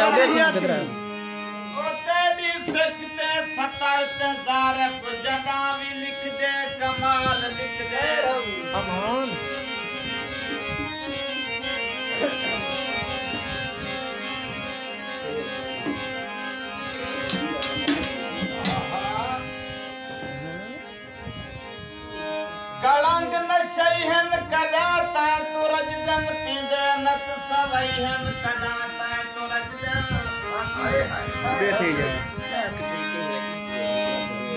जाओ देखिए किधर है ओ तेरी सकते सतारत ज़ारफ जनावी लिख दे कमाल लिख दे अमान कलंग नशहन कदाता तुरजदन पिंदे नत सवैहन कदाता तुरजदन देखिए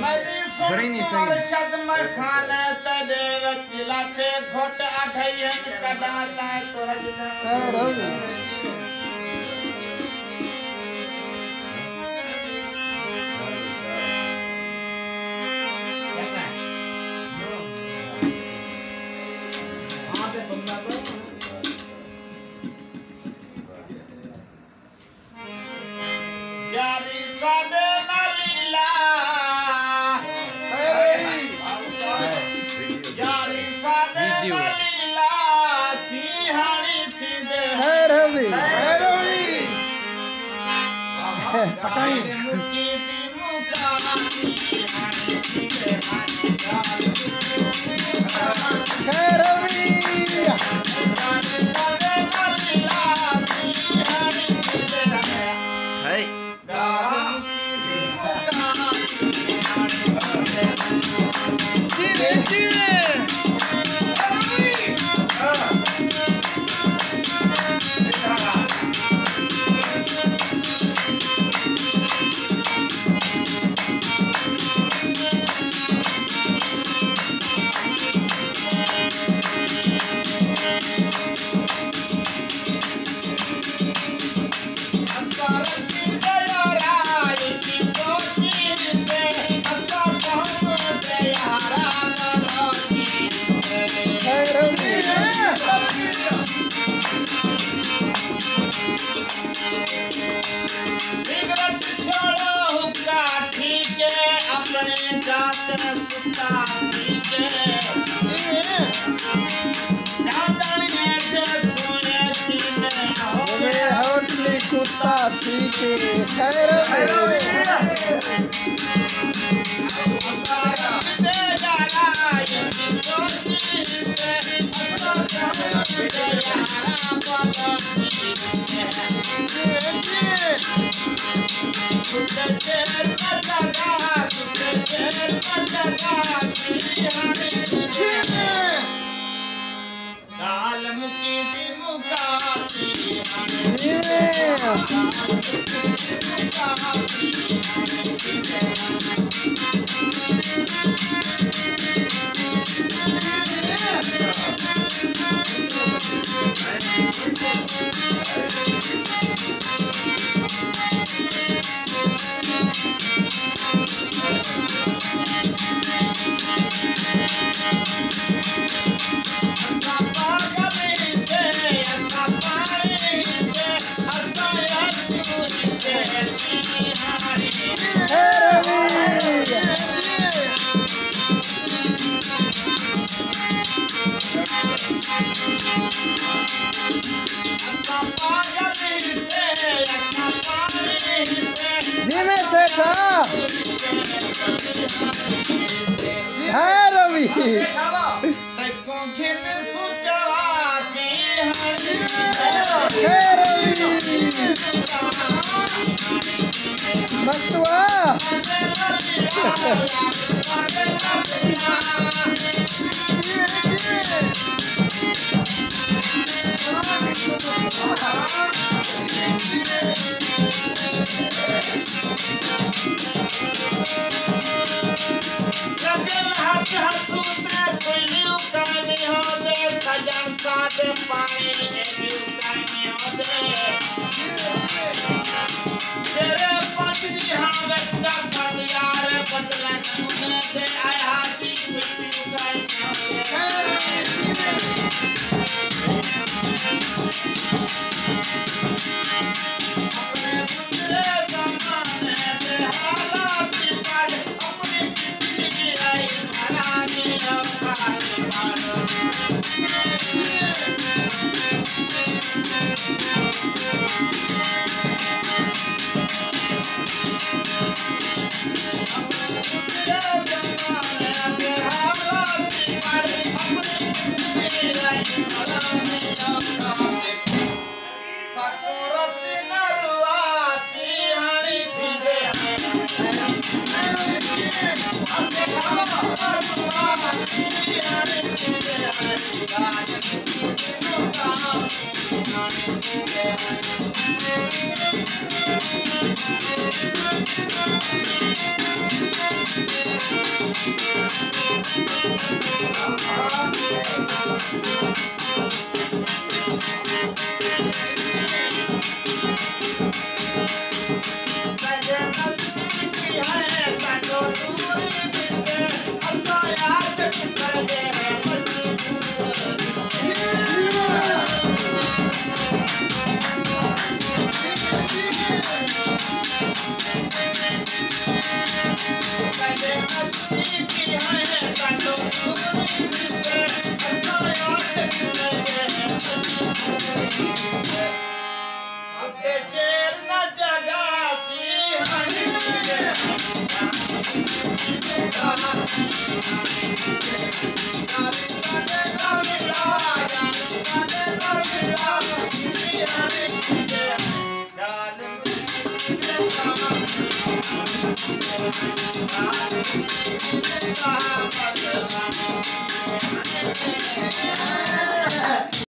मेरी सुन अर्शद मखाने तेरे वचिला थे घोट अठैहन कदाता तुरजदन जारी सादे नलीला जारी सादे नलीला सिंहाड़ी थी दे है रवि पटाई मुकी दी मुकानी सिंहाड़ी थी दे है रवि जारी सादे नलीला सिंहाड़ी थी दे है जीवे जीवे कुत्ता ठीक है दाल मुकी दी मुकासी है रवि है रवि मस्त हुआ